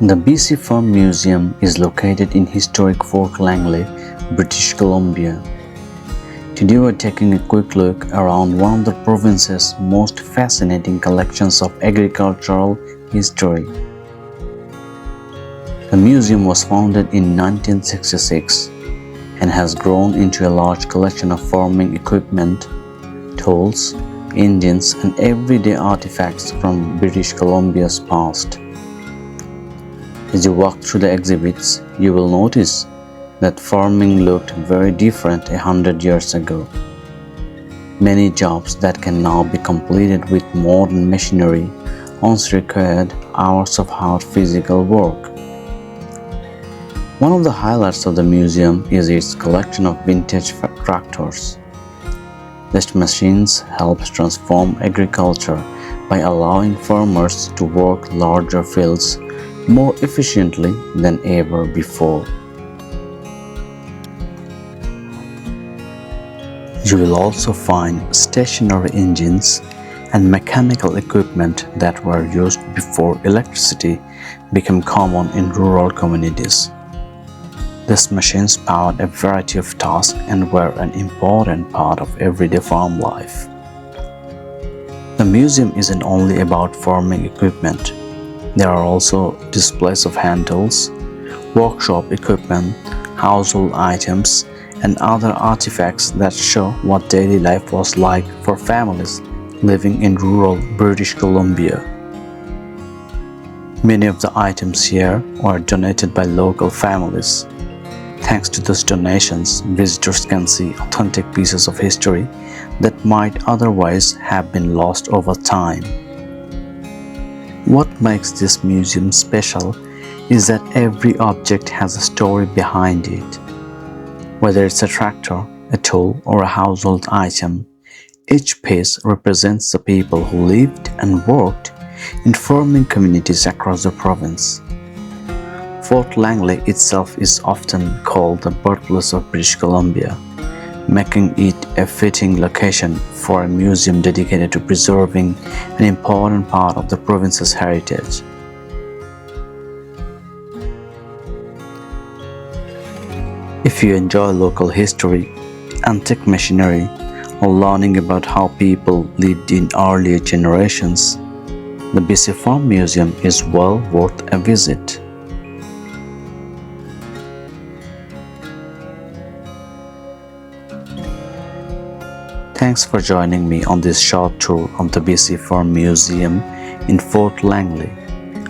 The BC Farm Museum is located in historic Fort Langley, British Columbia. Today we're taking a quick look around one of the province's most fascinating collections of agricultural history. The museum was founded in 1966 and has grown into a large collection of farming equipment, tools, engines, and everyday artifacts from British Columbia's past. As you walk through the exhibits, you will notice that farming looked very different 100 years ago. Many jobs that can now be completed with modern machinery once required hours of hard physical work. One of the highlights of the museum is its collection of vintage tractors. These machines help transform agriculture by allowing farmers to work larger fields more efficiently than ever before. You will also find stationary engines and mechanical equipment that were used before electricity became common in rural communities. These machines powered a variety of tasks and were an important part of everyday farm life. The museum isn't only about farming equipment. There are also displays of hand tools, workshop equipment, household items, and other artifacts that show what daily life was like for families living in rural British Columbia. Many of the items here were donated by local families. Thanks to those donations, visitors can see authentic pieces of history that might otherwise have been lost over time. What makes this museum special is that every object has a story behind it. Whether it's a tractor, a tool, or a household item, each piece represents the people who lived and worked in farming communities across the province. Fort Langley itself is often called the birthplace of British Columbia, making it a fitting location for a museum dedicated to preserving an important part of the province's heritage. If you enjoy local history, antique machinery, or learning about how people lived in earlier generations, the BC Farm Museum is well worth a visit. Thanks for joining me on this short tour of the BC Farm Museum in Fort Langley.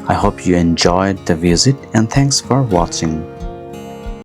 I hope you enjoyed the visit and thanks for watching.